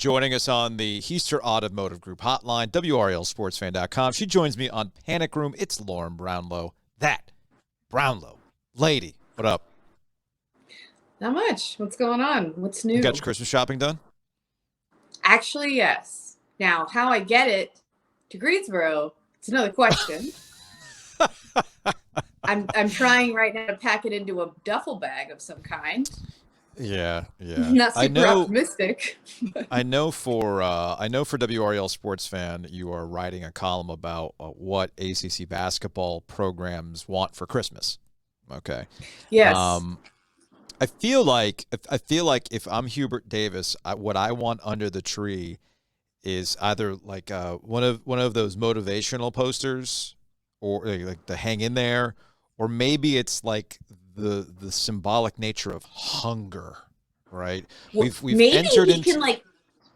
joining us on the Heister Automotive Group hotline, WRALSportsFan.com. She joins me on Panic Room. It's Lauren Brownlow. That Brownlow lady. What up? Not much. What's going on? What's new? You got your Christmas shopping done? Actually, yes. Now, how I get it to Greensboro, it's another question. I'm trying right now to pack it into a duffel bag of some kind. Yeah. Not super optimistic. I know for WRL Sports Fan, you are writing a column about what ACC basketball programs want for Christmas. Okay. Yes. I feel like if I'm Hubert Davis, what I want under the tree is either like one of those motivational posters, or like the hang in there, or maybe it's like the symbolic nature of hunger, right? Well, we've maybe entered he into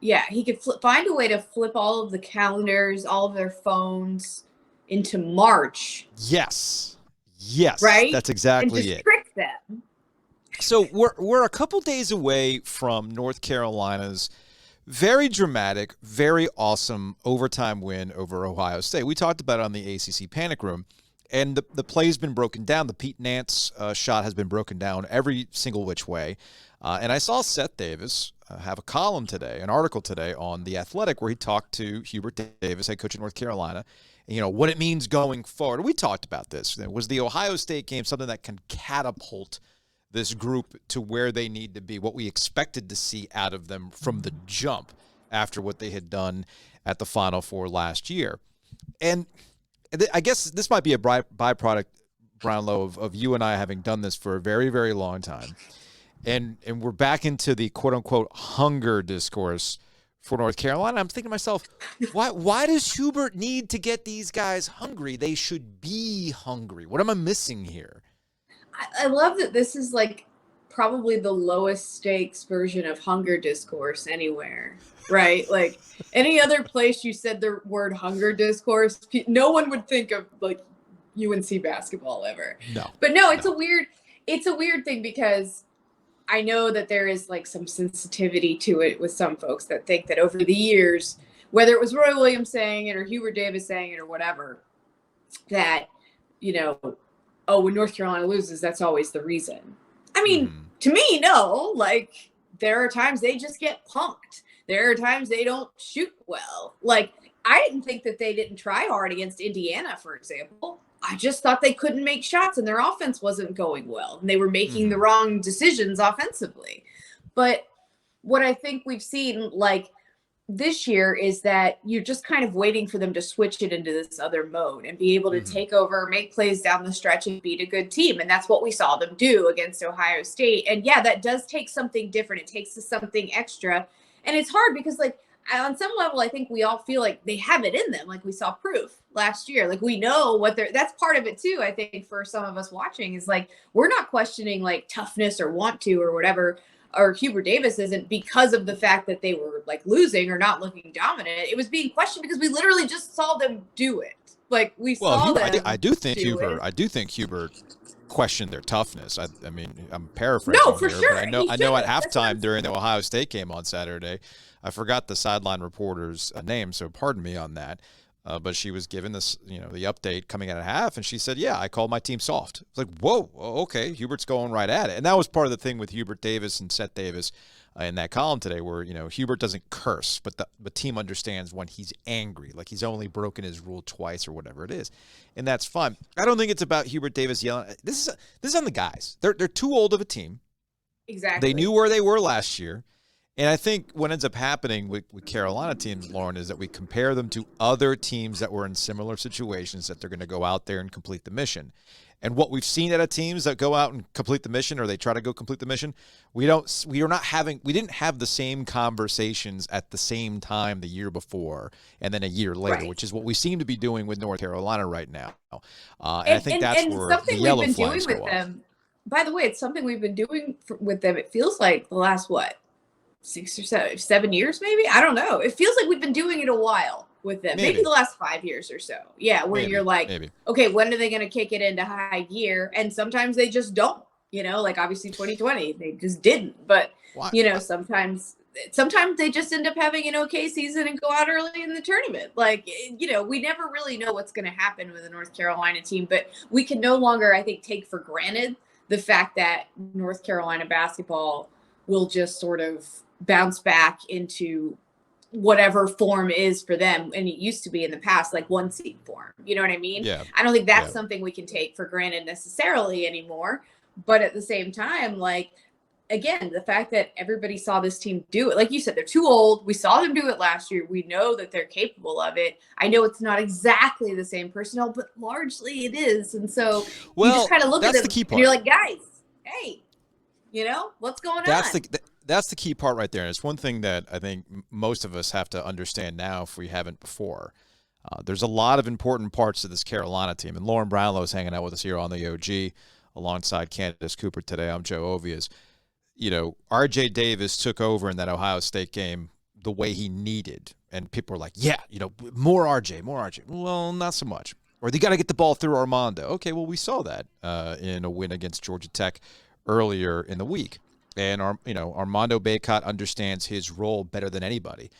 he could find a way to flip all of the calendars, all of their phones into March. Yes, right. That's exactly and just it. Trick them. So we're a couple days away from North Carolina's very dramatic, very awesome overtime win over Ohio State. We talked about it on the ACC Panic Room, and the play's been broken down. The Pete Nance shot has been broken down every single which way. And I saw Seth Davis have a column today, an article today on The Athletic, where he talked to Hubert Davis, head coach of North Carolina, and, what it means going forward. We talked about this. Was the Ohio State game something that can catapult this group to where they need to be, what we expected to see out of them from the jump after what they had done at the Final Four last year? And I guess this might be a byproduct, Brownlow, of you and I having done this for a very, very long time. And we're back into the quote-unquote hunger discourse for North Carolina. I'm thinking to myself, why does Hubert need to get these guys hungry? They should be hungry. What am I missing here? I love that this is like probably the lowest stakes version of hunger discourse anywhere, right? Like any other place you said the word hunger discourse, no one would think of like UNC basketball ever. No. But no, it's a weird thing, because I know that there is like some sensitivity to it with some folks that think that over the years, whether it was Roy Williams saying it or Hubert Davis saying it or whatever, that, when North Carolina loses, that's always the reason. I mean, to me, no. Like, there are times they just get punked. There are times they don't shoot well. Like, I didn't think that they didn't try hard against Indiana, for example. I just thought they couldn't make shots and their offense wasn't going well. And they were making the wrong decisions offensively. But what I think we've seen, like, this year is that you're just kind of waiting for them to switch it into this other mode and be able to take over, make plays down the stretch, and beat a good team. And that's what we saw them do against Ohio State. And yeah, that does take something different. It takes something extra. And it's hard because, like, on some level, I think we all feel like they have it in them. Like, we saw proof last year. Like, we know what that's part of it too. I think for some of us watching is like, we're not questioning like toughness or want to or whatever, or Hubert Davis isn't, because of the fact that they were like losing or not looking dominant. It was being questioned because we literally just saw them do it. Like, we saw them. I do think Hubert questioned their toughness. I mean, I'm paraphrasing. No, for here, sure. But I know at halftime during the Ohio State game on Saturday, I forgot the sideline reporter's name, so pardon me on that. But she was given this, the update coming out of half, and she said, "Yeah, I called my team soft." It's like, whoa, okay, Hubert's going right at it, and that was part of the thing with Hubert Davis and Seth Davis in that column today, where Hubert doesn't curse, but the team understands when he's angry, like he's only broken his rule twice or whatever it is, and that's fine. I don't think it's about Hubert Davis yelling. This is on the guys. They're too old of a team. Exactly. They knew where they were last year. And I think what ends up happening with Carolina teams, Lauren, is that we compare them to other teams that were in similar situations, that they're going to go out there and complete the mission. And what we've seen out of teams that go out and complete the mission, or they try to go complete the mission, we didn't have the same conversations at the same time the year before and then a year later, which is what we seem to be doing with North Carolina right now. And I think that's where the yellow flags go off. By the way, it's something we've been doing with them. It feels like the last, 6 or 7 years, maybe? I don't know. It feels like we've been doing it a while with them. Maybe the last 5 years or so. Yeah, where you're like, okay, when are they going to kick it into high gear? And sometimes they just don't. Like obviously 2020, they just didn't. But, Why? sometimes they just end up having an okay season and go out early in the tournament. Like, we never really know what's going to happen with the North Carolina team, but we can no longer, I think, take for granted the fact that North Carolina basketball will just sort of bounce back into whatever form is for them. And it used to be in the past, like 1 seed form. You know what I mean? Yeah. I don't think that's something we can take for granted necessarily anymore. But at the same time, like, again, the fact that everybody saw this team do it, like you said, they're too old. We saw them do it last year. We know that they're capable of it. I know it's not exactly the same personnel, but largely it is. And so you just kind of look at them and you're like, guys, hey, what's going on? That's the key part right there. And it's one thing that I think most of us have to understand now if we haven't before. There's a lot of important parts to this Carolina team. And Lauren Brownlow is hanging out with us here on the OG alongside Candace Cooper today. I'm Joe Ovies. R.J. Davis took over in that Ohio State game the way he needed. And people were like, yeah, more R.J., more R.J. Well, not so much. Or they got to get the ball through Armando. Okay, well, we saw that in a win against Georgia Tech earlier in the week. And, Armando Bacot understands his role better than anybody.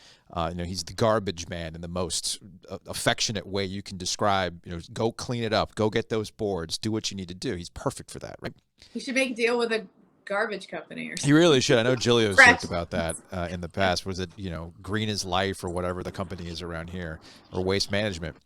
He's the garbage man in the most affectionate way you can describe. Go clean it up. Go get those boards. Do what you need to do. He's perfect for that, right? He should make a deal with a garbage company or something. He really should. I know Giglio's talked about that in the past. Was it, Green is Life or whatever the company is around here, or Waste Management.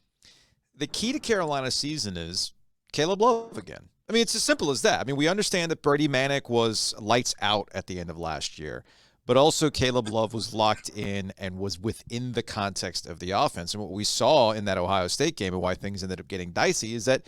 The key to Carolina's season is Caleb Love again. I mean, it's as simple as that. I mean, we understand that Brady Manick was lights out at the end of last year, but also Caleb Love was locked in and was within the context of the offense. And what we saw in that Ohio State game and why things ended up getting dicey is that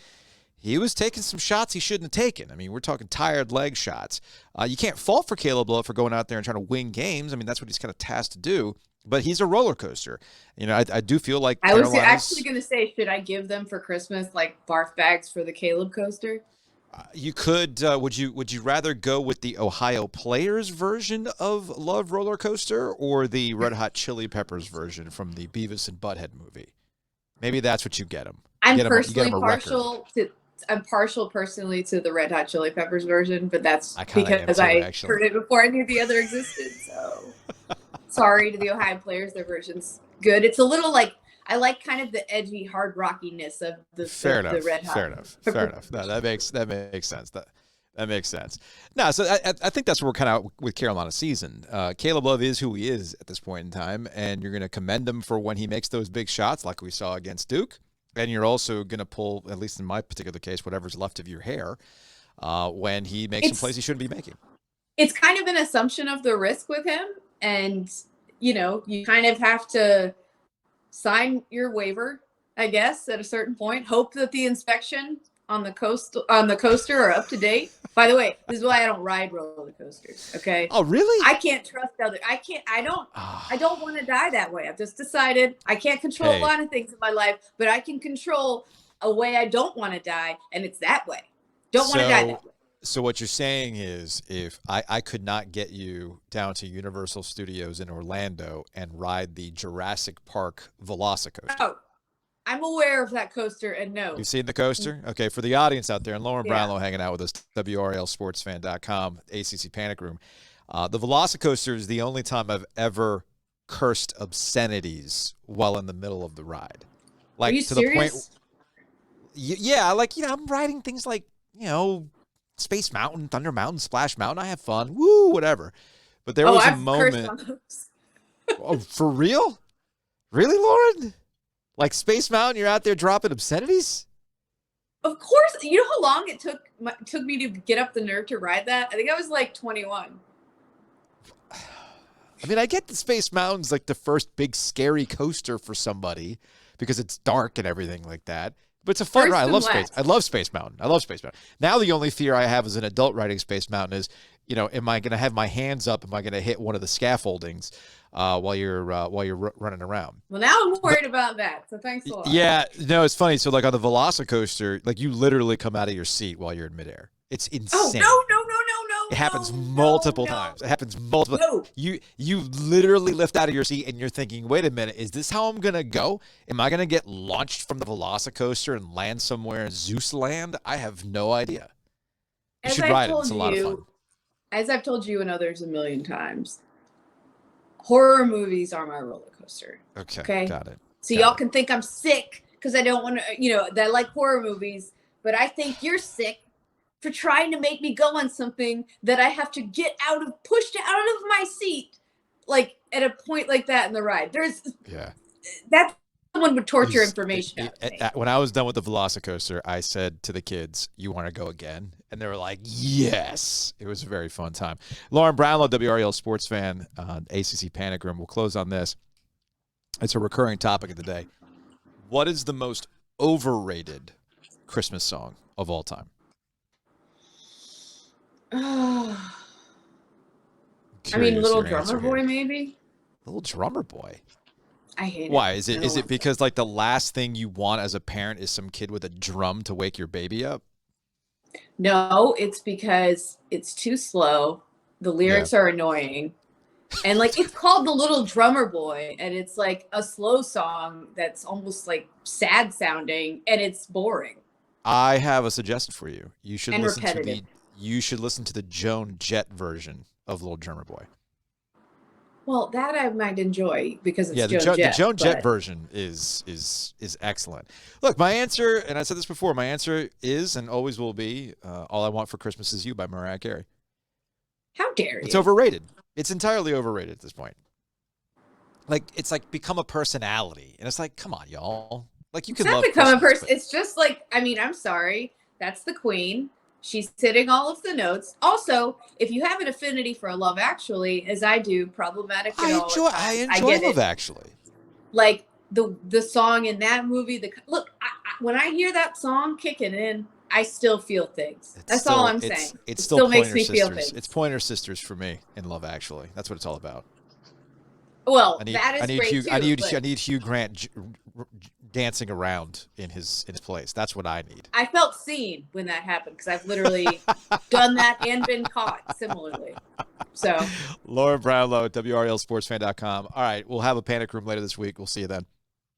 he was taking some shots he shouldn't have taken. I mean, we're talking tired leg shots. You can't fault for Caleb Love for going out there and trying to win games. I mean, that's what he's kind of tasked to do. But he's a roller coaster. I do feel like I was actually going to say, should I give them for Christmas like barf bags for the Caleb coaster? You could. Would you rather go with the Ohio Players version of Love Roller Coaster or the Red Hot Chili Peppers version from the Beavis and Butthead movie? Maybe that's what you get them. I'm partial personally to the Red Hot Chili Peppers version, but that's because I heard it before I knew the other existed. So sorry to the Ohio Players, their version's good. It's a little like, I like kind of the edgy hard rockiness of the Red Hot. Fair enough. No, that makes sense. That makes sense. No, so I think that's where we're kind of with Carolina's season. Caleb Love is who he is at this point in time, and you're going to commend him for when he makes those big shots like we saw against Duke. And you're also going to pull, at least in my particular case, whatever's left of your hair when he makes some plays he shouldn't be making. It's kind of an assumption of the risk with him. And, you kind of have to sign your waiver, I guess, at a certain point. Hope that the inspection on the coaster are up to date. By the way, this is why I don't ride roller coasters. Okay. Oh, really? I can't trust others. I don't want to die that way. I've just decided I can't control a lot of things in my life, but I can control a way I don't want to die, and it's that way. Don't want to die that way. So what you're saying is, if I could not get you down to Universal Studios in Orlando and ride the Jurassic Park Velocicoaster. Oh, I'm aware of that coaster, and no. You've seen the coaster? Okay, for the audience out there, and Lauren Brownlow hanging out with us, WRALSportsFan.com, ACC Panic Room. The Velocicoaster is the only time I've ever cursed obscenities while in the middle of the ride. Like, are you to serious? The point. Yeah, like, I'm riding things like, Space Mountain, Thunder Mountain, Splash Mountain. I have fun. Woo, whatever. But there was a moment. Cursed on those. Oh, for real? Really, Lauren? Like Space Mountain, you're out there dropping obscenities? Of course. You know how long it took me to get up the nerve to ride that? I think I was like 21. I mean, I get the Space Mountain's like the first big scary coaster for somebody because it's dark and everything like that. But it's a fun ride. I love Space Mountain. Now the only fear I have as an adult riding Space Mountain is, am I going to have my hands up? Am I going to hit one of the scaffoldings while you're running around? Well, now I'm worried about that. So thanks a lot. Yeah, no, it's funny. So like on the Velocicoaster, like you literally come out of your seat while you're in midair. It's insane. Oh, no. It happens multiple times. It happens multiple. No. You literally lift out of your seat and you're thinking, wait a minute, is this how I'm gonna go? Am I gonna get launched from the Velocicoaster and land somewhere in Zeus land? I have no idea. You should ride it. It's a lot of fun. As I've told you and others a million times, horror movies are my roller coaster. Okay. Got it. So y'all can think I'm sick because I don't want to, that I like horror movies, but I think you're sick for trying to make me go on something that I have to get pushed out of my seat, like at a point like that in the ride. That someone would torture information out of me. When I was done with the Velocicoaster, I said to the kids, "You want to go again?" And they were like, "Yes." It was a very fun time. Lauren Brownlow, WRAL sports fan, ACC Panic Room. We'll close on this. It's a recurring topic of the day. What is the most overrated Christmas song of all time? I mean, Little Drummer Boy, maybe. Little Drummer Boy. I hate it. Why? Is it because like the last thing you want as a parent is some kid with a drum to wake your baby up? No, it's because it's too slow. The lyrics are annoying. And like it's called The Little Drummer Boy, and it's like a slow song that's almost like sad sounding, and it's boring. I have a suggestion for you. You should listen repetitive. You should listen to the Joan Jett version of Little Drummer Boy. Well, that I might enjoy because it's the Joan Jett version is excellent. Look, my answer, and I said this before, my answer is and always will be All I Want for Christmas Is You by Mariah Carey. How dare you? It's overrated. It's entirely overrated at this point. Like, it's like become a personality. And it's like, come on, y'all. Like, you can love It's not become a person. It's just like, I mean, I'm sorry. That's the queen. She's hitting all of the notes. Also, if you have an affinity for Love Actually, as I do, problematic. I enjoy Love Actually. Like the song in that movie. When I hear that song kicking in, I still feel things. That's all I'm saying. It still makes me feel things. It's Pointer Sisters for me in Love Actually. That's what it's all about. Well, that is great too. I need Hugh Grant dancing around in his place. That's what I need. I felt seen when that happened because I've literally done that and been caught similarly. So, Lauren Brownlow at WRLSportsFan.com. All right, we'll have a Panic Room later this week. We'll see you then.